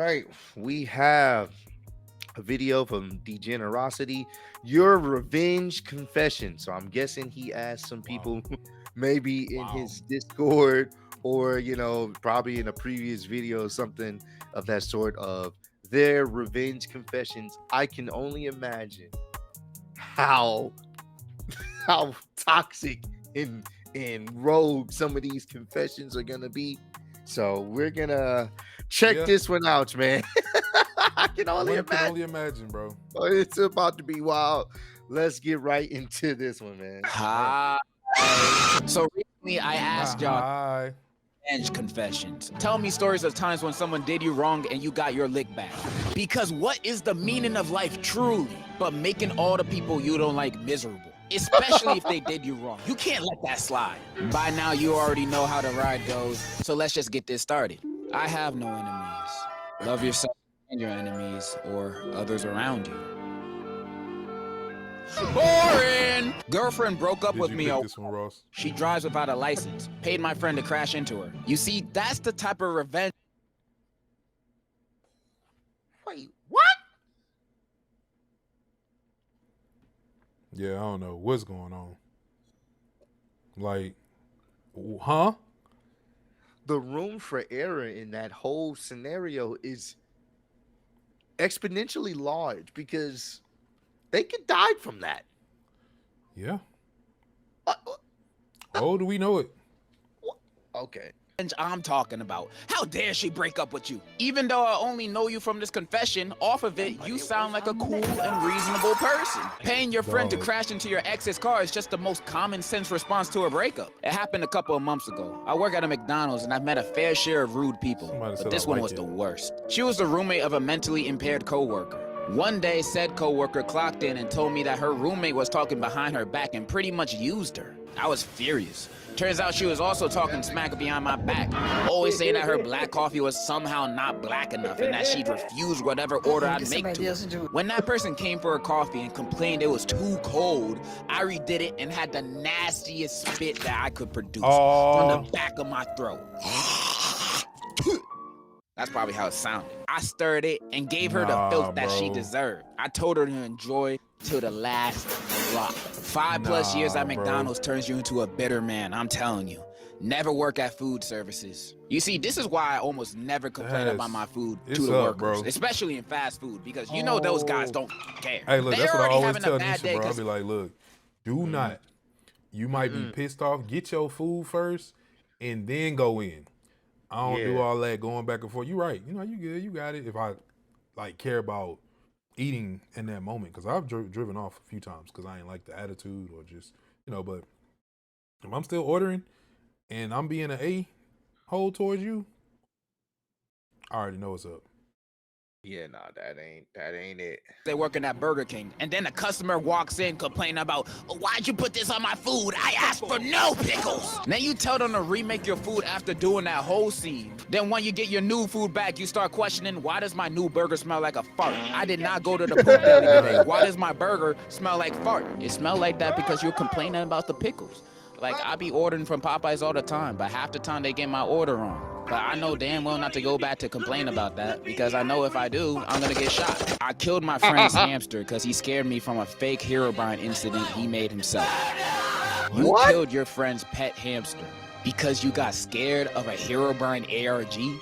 right, we have a video from Degenerosity, your revenge confession. So I'm guessing he asked some Wow. people maybe in Wow. his Discord or probably in a previous video or something of that sort of their revenge confessions. I can only imagine how how toxic and rogue some of these confessions are gonna be. So we're gonna check Yeah. this one out, man. I can only One can imagine. only imagine, bro. Oh, it's about to be wild. Let's get right into this one, man. Man. Hi. So recently I asked y'all Hi. revenge confessions. Tell me stories of times when someone did you wrong and you got your lick back. Because what is the meaning of life truly but making all the people you don't like miserable? Especially if they did you wrong. You can't let that slide. By now you already know how the ride goes, so let's just get this started. I have no enemies. Love yourself and your enemies or others around you. Boring! Girlfriend broke up Did with you me. pick this one, Ross? She drives without a license. Paid my friend to crash into her. You see, that's the type of revenge. Wait, what? Yeah, I don't know what's going on. Like, huh? The room for error in that whole scenario is exponentially large because they could die from that. Yeah. Uh, Oh, do we know it? okay. I'm talking about. How dare she break up with you? Even though I only know you from this confession, off of it, you sound like a cool and reasonable person. Paying your friend to Dog. crash into your ex's car is just the most common sense response to a breakup. It happened a couple of months ago. I work at a McDonald's and I've met a fair share of rude people, Somebody said but this I one like was it. the worst. She was the roommate of a mentally impaired coworker. One day, said coworker clocked in and told me that her roommate was talking behind her back and pretty much used her. I was furious. Turns out she was also talking smack behind my back, always saying that her black coffee was somehow not black enough and that she'd refuse whatever order I'd make to her. When that person came for her coffee and complained it was too cold, I redid it and had the nastiest spit that I could produce from the back of my throat. That's probably how it sounded. I stirred it and gave her the filth that she bro. deserved. I told her to enjoy till the last drop. 5+ years at Nah, bro. McDonald's turns you into a bitter man, I'm telling you. Never work at food services. You see, this is why I almost never complain about my food to It's the up, workers, bro. especially in fast food, because you know those guys don't care. Hey, look, They're that's what I already always having a tell bad Nisha, day bro. I'll 'cause be like, look, do not. You might be pissed off. Get your food first and then go in. I don't do all that going back and forth. You right. You know, you good. You got it. If I like care about eating in that moment, because I've driven off a few times because I ain't like the attitude or just, but if I'm still ordering and I'm being an a-hole towards you, I already know what's up. Yeah, nah, that ain't it. They working at Burger King, and then a customer walks in complaining about, why'd you put this on my food? I asked for no pickles. Then you tell them to remake your food after doing that whole scene. Then when you get your new food back, you start questioning, why does my new burger smell like a fart? I did not go to the poop deli today. Why does my burger smell like fart? It smelled like that because you're complaining about the pickles. Like, I be ordering from Popeyes all the time, but half the time they get my order wrong. But I know damn well not to go back to complain about that, because I know if I do, I'm gonna get shot. I killed my friend's hamster because he scared me from a fake Herobrine incident he made himself. You killed your friend's pet hamster because you got scared of a Herobrine ARG?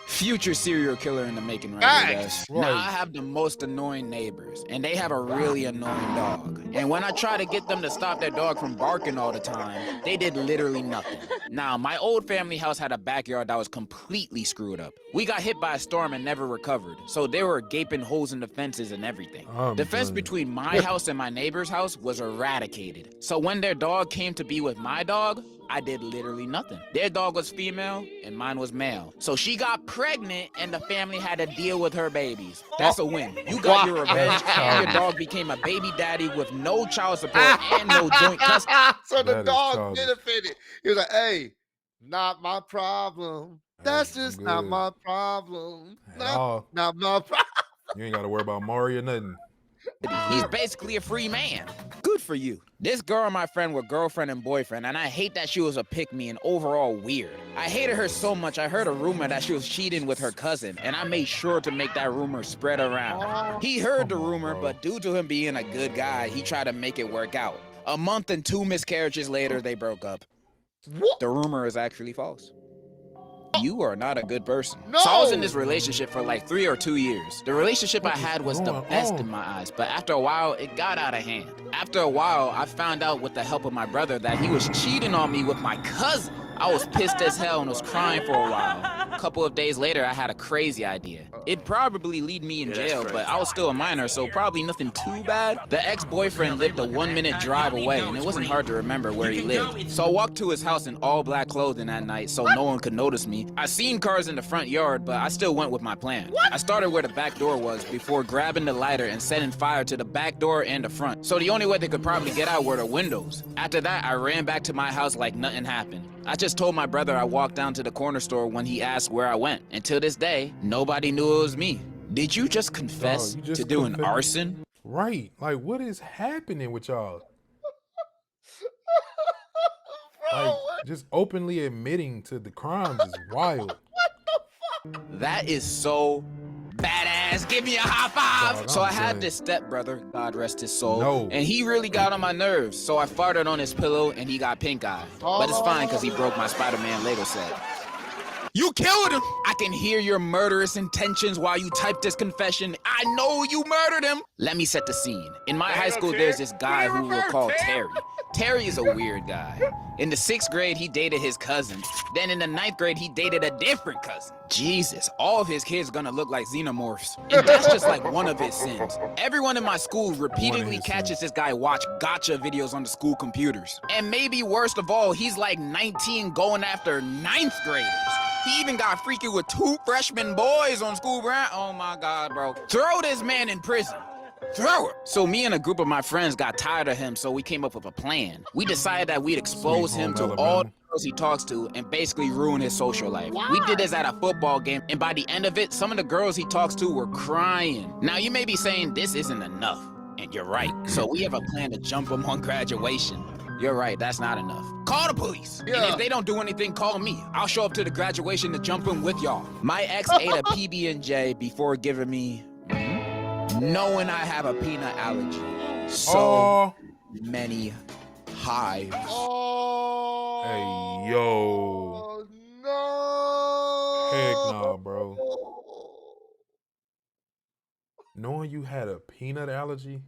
Future serial killer in the making right here, guys. Now I have the most annoying neighbors, and they have a really annoying dog. And when I try to get them to stop their dog from barking all the time, they did literally nothing. Now, my old family house had a backyard that was completely screwed up. We got hit by a storm and never recovered, so there were gaping holes in the fences and everything. The fence between my house and my neighbor's house was eradicated. So when their dog came to be with my dog, I did literally nothing. Their dog was female and mine was male. So she got pregnant and the family had to deal with her babies. That's a win. You got your revenge and your dog became a baby daddy with no child support and no joint custody. So the That is dog childish. benefited. He was like, hey, not my problem. That's Hey, I'm just not good. my problem. At all. Not my problem. You ain't got to worry about Maury or nothing. He's basically a free man. Good for you. This girl and my friend were girlfriend and boyfriend, and I hate that she was a pick-me and overall weird. I hated her so much, I heard a rumor that she was cheating with her cousin, and I made sure to make that rumor spread around. He heard the rumor, but due to him being a good guy, he tried to make it work out. A month and 2 miscarriages later, they broke up. What? The rumor is actually false. You are not a good person. No. So I was in this relationship for like 3 or 2 years. The relationship I had was the best in my eyes, but after a while, it got out of hand. After a while, I found out with the help of my brother that he was cheating on me with my cousin. I was pissed as hell and was crying for a while. A couple of days later, I had a crazy idea. It'd probably lead me in jail, but I was still a minor, so probably nothing too bad. The ex-boyfriend lived a 1-minute drive away, and it wasn't hard to remember where he lived. So I walked to his house in all black clothing that night so no one could notice me. I seen cars in the front yard, but I still went with my plan. I started where the back door was before grabbing the lighter and setting fire to the back door and the front. So the only way they could probably get out were the windows. After that, I ran back to my house like nothing happened. I just told my brother I walked down to the corner store when he asked where I went. And to this day, nobody knew it was me. Did you just confess to doing arson? Right. Like, what is happening with y'all? Like, just openly admitting to the crimes is wild. That is so badass. Give me a high five. Dog, So I I'm had done. this stepbrother, God rest his soul, No. and he really got on my nerves. So I farted on his pillow and he got pink eye. But it's fine because he broke my Spider-Man Lego set. You killed him! I can hear your murderous intentions while you type this confession. I know you murdered him! Let me set the scene. In my high school, there's this guy who we'll call Terry. Terry is a weird guy. In the 6th grade, he dated his cousin. Then in the 9th grade, he dated a different cousin. Jesus, all of his kids gonna look like xenomorphs. And that's just like one of his sins. Everyone in my school repeatedly catches this guy watch gotcha videos on the school computers. And maybe worst of all, he's like 19 going after 9th graders. He even got freaky with 2 freshman boys on school ground. Oh my God, bro. Throw this man in prison. Throw it. So me and a group of my friends got tired of him, so we came up with a plan. We decided that we'd expose him to all the girls he talks to and basically ruin his social life. We did this at a football game, and by the end of it, some of the girls he talks to were crying. Now you may be saying this isn't enough, and you're right. So we have a plan to jump him on graduation. You're right, that's not enough. Call the police. And if they don't do anything, call me. I'll show up to the graduation to jump in with y'all. My ex ate a PB&J before giving me, knowing I have a peanut allergy. So many hives. Hey, yo. No. Heck nah, bro. Knowing you had a peanut allergy?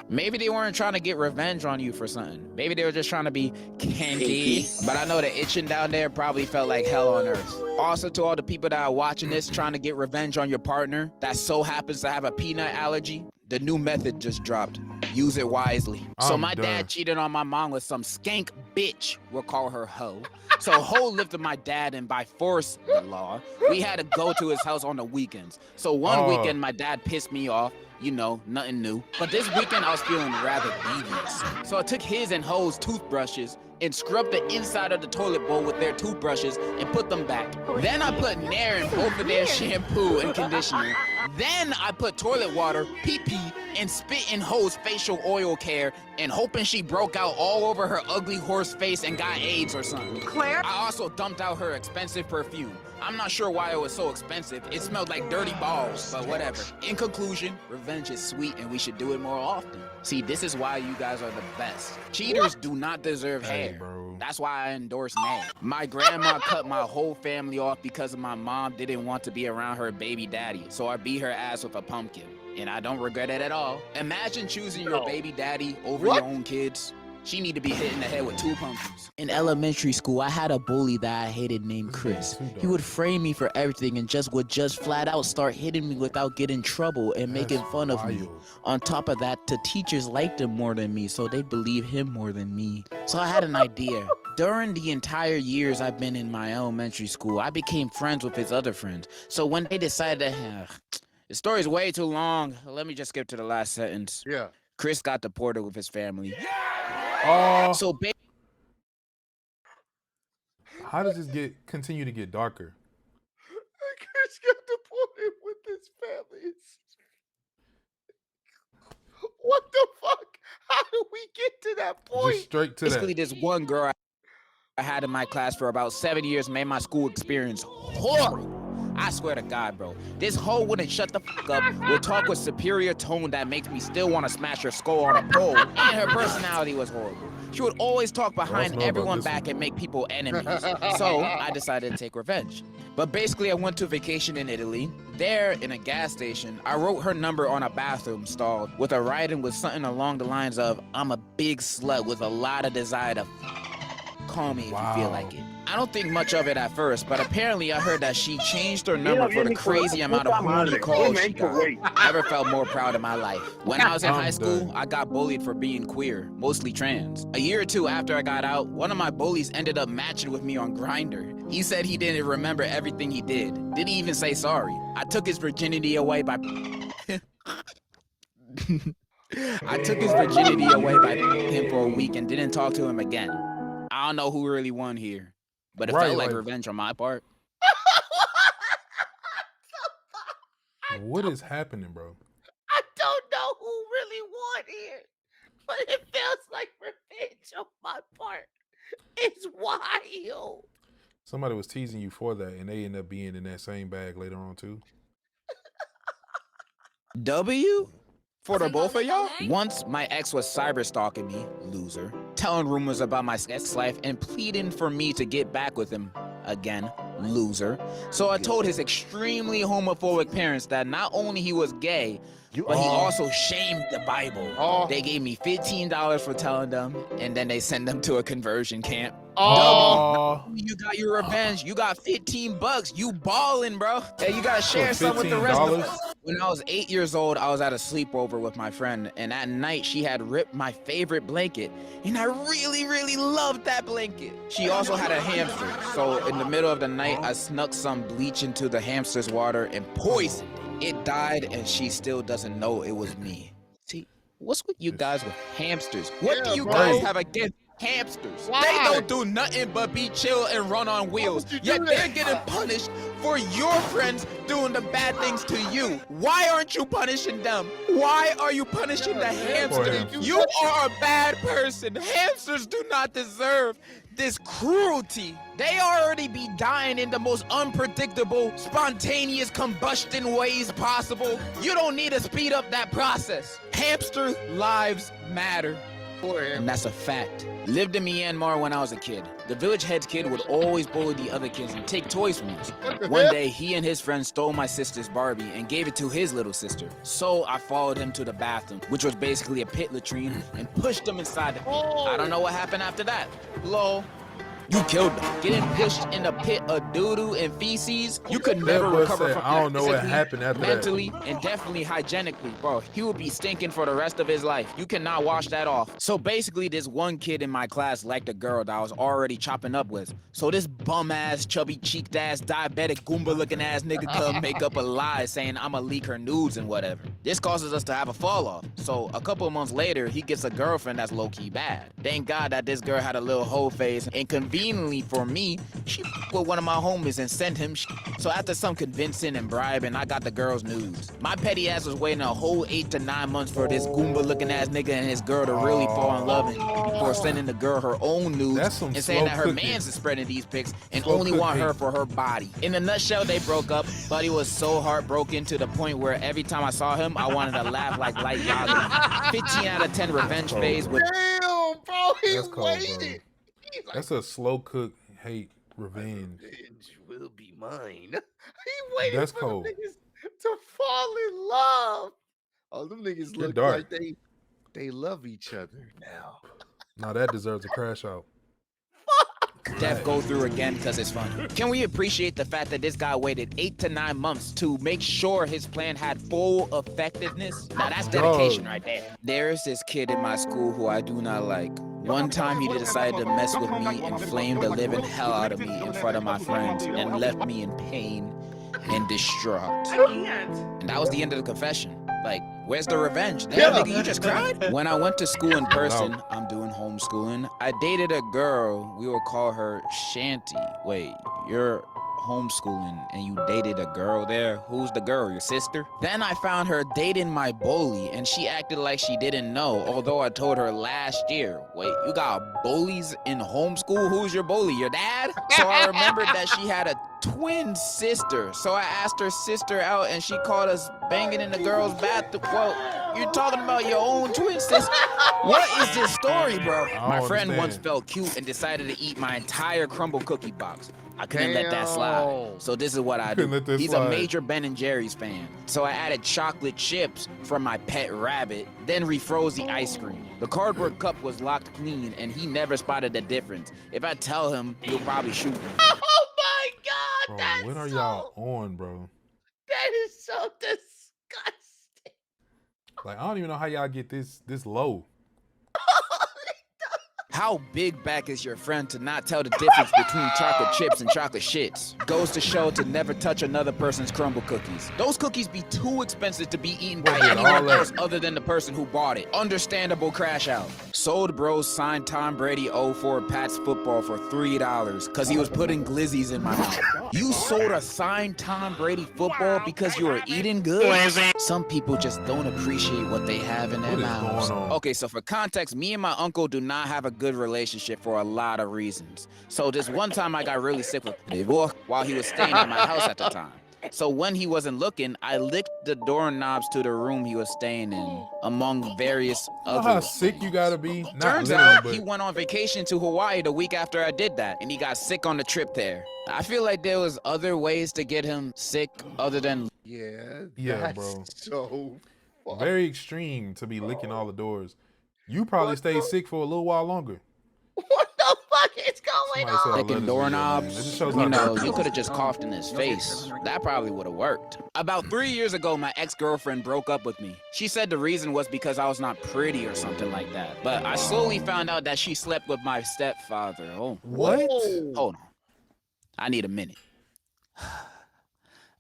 Maybe they weren't trying to get revenge on you for something. Maybe they were just trying to be kinky. But I know the itching down there probably felt like hell on earth. Also, to all the people that are watching this trying to get revenge on your partner that so happens to have a peanut allergy, the new method just dropped. Use it wisely. So my dad cheated on my mom with some skank bitch. We'll call her Ho. So Ho lived with my dad, and by force, the law, we had to go to his house on the weekends. So one weekend, my dad pissed me off. You know, nothing new. But this weekend, I was feeling rather devious. So I took his and Ho's toothbrushes and scrubbed the inside of the toilet bowl with their toothbrushes and put them back. Then I put Nair in both of their shampoo and conditioner. Then I put toilet water, pee-pee, and spit in Ho's facial oil care and hoping she broke out all over her ugly horse face and got AIDS or something. Claire? I also dumped out her expensive perfume. I'm not sure why it was so expensive. It smelled like dirty balls, but whatever. In conclusion, revenge is sweet and we should do it more often. See, this is why you guys are the best. Cheaters do not deserve hair. Bro. That's why I endorse Nay. My grandma cut my whole family off because my mom didn't want to be around her baby daddy, so I beat her ass with a pumpkin. And I don't regret it at all. Imagine choosing your baby daddy over your own kids. She need to be hit in the head with 2 pumpkins. In elementary school, I had a bully that I hated named Chris. He would frame me for everything and would just flat out start hitting me without getting in trouble and making fun of me. On top of that, the teachers liked him more than me, so they believe him more than me. So I had an idea. During the entire years I've been in my elementary school, I became friends with his other friends. So when they decided the story's way too long, let me just skip to the last sentence. Yeah. Chris got deported with his family. So how does this continue to get darker? Chris got deported with this family is. What the fuck? How did we get to that point? Just straight to Basically, that. this one girl I had in my class for about 7 years made my school experience horrible. I swear to God, bro. This hoe wouldn't shut the fuck up, would talk with superior tone that makes me still want to smash her skull on a pole, and her personality was horrible. She would always talk behind everyone back and make people enemies. So I decided to take revenge. But basically, I went to vacation in Italy. There, in a gas station, I wrote her number on a bathroom stall with a writing with something along the lines of, "I'm a big slut with a lot of desire to call me if you feel like it." I don't think much of it at first, but apparently I heard that she changed her number for the crazy amount of horny calls she got. Never felt more proud in my life. When I was in high school, I got bullied for being queer, mostly trans. A year or two after I got out, one of my bullies ended up matching with me on Grindr. He said he didn't remember everything he did. Didn't even say sorry. I took his virginity away by... I took his virginity away by him for a week and didn't talk to him again. I don't know who really won here, but it felt like revenge on my part. What is happening, bro? I don't know who really won here, but it feels like revenge on my part. It's wild. Somebody was teasing you for that, and they end up being in that same bag later on too. W? For the both of y'all? Once, my ex was cyber stalking me, loser, telling rumors about my sex life and pleading for me to get back with him, again, loser. So I told his extremely homophobic parents that not only he was gay, but he also shamed the Bible. They gave me $15 for telling them, and then they sent them to a conversion camp. You got your revenge. You got $15. You ballin', bro. Hey, you gotta share some with the rest of us. When I was 8 years old, I was at a sleepover with my friend, and at night she had ripped my favorite blanket, and I really, really loved that blanket. She also had a hamster, so in the middle of the night, I snuck some bleach into the hamster's water and poisoned it. It died, and she still doesn't know it was me. See, what's with you guys with hamsters? What do you guys have against hamsters? Why? They don't do nothing but be chill and run on wheels, yet they're getting punished for your friends doing the bad things to you. Why aren't you punishing them? Why are you punishing the hamster? You are a bad person. Hamsters do not deserve this cruelty. They already be dying in the most unpredictable, spontaneous combustion ways possible. You don't need to speed up that process. Hamster lives matter. And that's a fact. Lived in Myanmar when I was a kid. The village head's kid would always bully the other kids and take toys from us. One day, he and his friend stole my sister's Barbie and gave it to his little sister. So I followed him to the bathroom, which was basically a pit latrine, and pushed him inside the pit. I don't know what happened after that. Lol. You killed them. Getting pushed in a pit of doo-doo and feces, you could never recover from that. I don't know what happened after that. Mentally and definitely hygienically, bro. He would be stinking for the rest of his life. You cannot wash that off. So basically, this one kid in my class liked a girl that I was already chopping up with. So this bum-ass, chubby-cheeked ass, diabetic, Goomba-looking ass nigga come make up a lie saying I'ma leak her nudes and whatever. This causes us to have a fall-off. So a couple of months later, he gets a girlfriend that's low-key bad. Thank God that this girl had a little hoe face, and conveniently for me, she with one of my homies and sent him shit. So after some convincing and bribing, I got the girl's nudes. My petty ass was waiting a whole 8 to 9 months for this Goomba-looking ass nigga and his girl to really fall in love before sending the girl her own nudes and saying that her man's is spreading these pics and only want her for her body. In a nutshell, they broke up. Buddy was so heartbroken to the point where every time I saw him, I wanted to laugh like Light Yaga. 15 out of 10 revenge phase with... Damn, bro, he waited. Like, that's a slow cook hate revenge. Revenge will be mine. He waited that's for cold. the niggas to fall in love. Oh, them niggas look like they love each other now. Now that deserves a crash out. Death go through again because it's fun. Can we appreciate the fact that this guy waited 8 to 9 months to make sure his plan had full effectiveness? Now that's dedication right there. There's this kid in my school who I do not like. One time he decided to mess with me and flame the living hell out of me in front of my friends and left me in pain and distraught. And that was the end of the confession. Like, where's the revenge? Damn, nigga, you just cried? When I went to school in person, I'm doing homeschooling, I dated a girl, we will call her Shanty. Wait, you're homeschooling and you dated a girl there. Who's the girl? Your sister? Then I found her dating my bully and she acted like she didn't know, although I told her last year. Wait, you got bullies in homeschool? Who's your bully? Your dad? So I remembered that she had a twin sister. So I asked her sister out and she caught us banging in the girls' bathroom. Well, you're talking about your own twin sister? What is this story, bro? My friend once felt cute and decided to eat my entire crumble cookie box. I couldn't let that slide. So this is what I do. He's a major Ben & Jerry's fan. So I added chocolate chips from my pet rabbit, then refroze the ice cream. The cardboard cup was locked clean and he never spotted the difference. If I tell him, he'll probably shoot me. Oh my God, Bro, that's what are y'all on, bro? That is so disgusting. Like, I don't even know how y'all get this low. How big back is your friend to not tell the difference between chocolate chips and chocolate shits? Goes to show to never touch another person's crumble cookies. Those cookies be too expensive to be eaten by anyone else other than the person who bought it. Understandable crash out. Sold Bros signed Tom Brady 04 Pats football for $3 because he was putting glizzies in my mouth. You sold a signed Tom Brady football because you were eating good? Some people just don't appreciate what they have in their mouths. Okay, so for context, me and my uncle do not have a good relationship for a lot of reasons. So this one time I got really sick with him while he was staying at my house at the time. So when he wasn't looking, I licked the doorknobs to the room he was staying in, among various other how sick you gotta be? Turns out he went on vacation to Hawaii the week after I did that, and he got sick on the trip there. I feel like there was other ways to get him sick other than... Yeah, bro. So very extreme to be licking all the doors. You probably stay sick for a little while longer. What the fuck is going on? Licking doorknobs, you know, you could have just coughed in his face. That probably would have worked. About 3 years ago, my ex-girlfriend broke up with me. She said the reason was because I was not pretty or something like that. But I slowly found out that she slept with my stepfather. Oh, what? Hold on. I need a minute.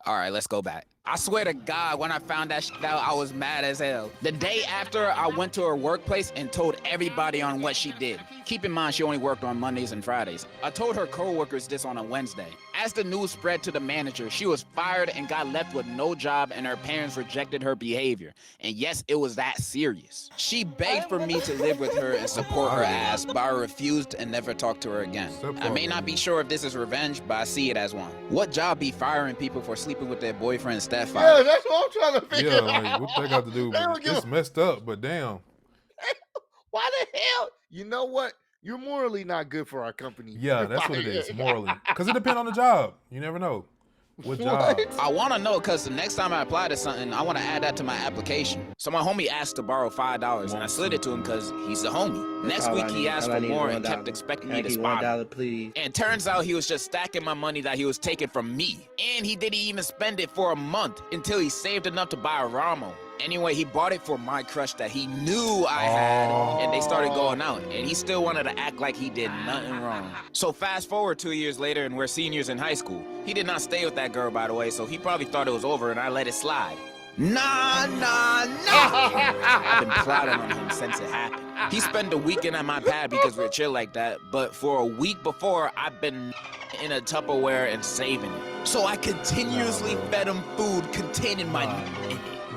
All right, let's go back. I swear to God, when I found that shit out, I was mad as hell. The day after, I went to her workplace and told everybody on what she did. Keep in mind, she only worked on Mondays and Fridays. I told her coworkers this on a Wednesday. As the news spread to the manager, she was fired and got left with no job, and her parents rejected her behavior. And yes, it was that serious. She begged for me to live with her and support her ass, but I refused and never talked to her again. I may not be sure if this is revenge, but I see it as one. What job be firing people for sleeping with their boyfriend's stepfather? Yeah, that's what I'm trying to figure out. Like, what that got to do? It's messed up, but damn. Why the hell? You know what? You're morally not good for our company. Yeah, that's what it is, morally. Because it depends on the job. You never know. What job? I want to know because the next time I apply to something, I want to add that to my application. So my homie asked to borrow $5, and I slid it to him because he's a homie. Next week, he asked for more and kept expecting me to spot him. Please. And turns out he was just stacking my money that he was taking from me. And he didn't even spend it for a month until he saved enough to buy a Ramo. Anyway, he bought it for my crush that he knew I had, and they started going out, and he still wanted to act like he did nothing wrong. So fast forward 2 years later, and we're seniors in high school. He did not stay with that girl, by the way, so he probably thought it was over, and I let it slide. Nah. I've been plotting on him since it happened. He spent the weekend at my pad because we're chill like that, but for a week before, I've been in a Tupperware and saving it. So I continuously fed him food containing my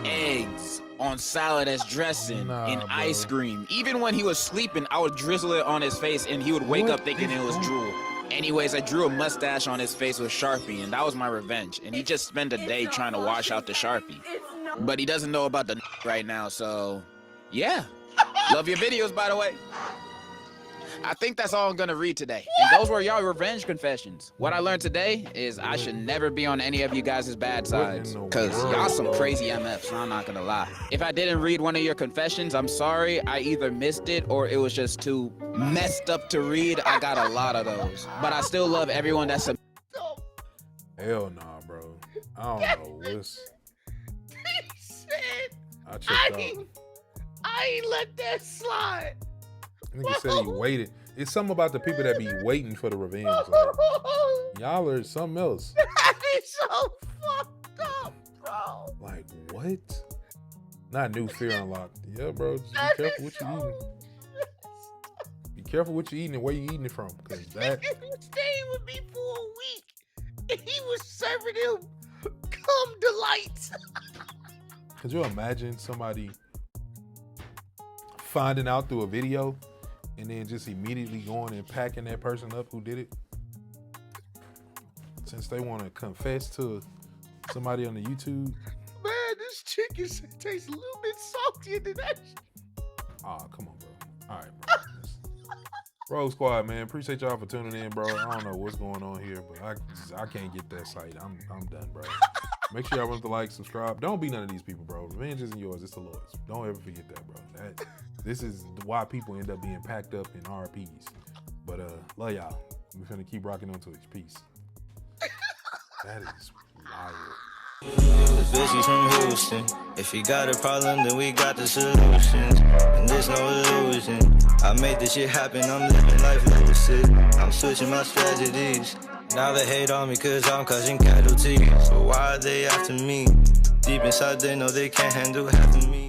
eggs on salad as dressing in ice cream. Even when he was sleeping, I would drizzle it on his face and he would wake up thinking it was drool. Anyways, I drew a mustache on his face with Sharpie, and that was my revenge. And he just spent a day trying to wash out the Sharpie. But he doesn't know about the right now, so yeah. Love your videos, by the way. I think that's all I'm gonna read today. And those were y'all revenge confessions. What I learned today is I should never be on any of you guys' bad sides. Cause y'all some crazy MFs, I'm not gonna lie. If I didn't read one of your confessions, I'm sorry. I either missed it or it was just too messed up to read. I got a lot of those. But I still love everyone that's a... Hell nah, bro. I don't know what's... He said, I checked out. I ain't let that slide. Nigga said he waited. It's something about the people that be waiting for the revenge. Like, y'all are something else. That is so fucked up, bro. Like, what? Not new fear unlocked. Yeah, bro. Just be careful what you eating. Be careful what you eating and where you eating it from. Cause that... Stay with me for a week. and he was serving him cum delights. Could you imagine somebody finding out through a video and then just immediately going and packing that person up who did it? Since they want to confess to somebody on the YouTube. Man, this chicken tastes a little bit saltier than that. Oh, come on, bro. All right, bro. Rogue Squad, man. Appreciate y'all for tuning in, bro. I don't know what's going on here, but I can't get that site. I'm done, bro. Make sure y'all want to like, subscribe. Don't be none of these people, bro. Revenge isn't yours. It's the Lord's. Don't ever forget that, bro. This is why people end up being packed up in RPs. But love y'all. We're finna keep rocking on Twitch. Peace. That is wild. The bitch, he's from Houston. If he got a problem, then we got the solutions. And there's no illusion. I made this shit happen, I'm living life lucid. I'm switching my strategies. Now they hate on me cause I'm causing casualties. So why are they after me? Deep inside they know they can't handle half of me.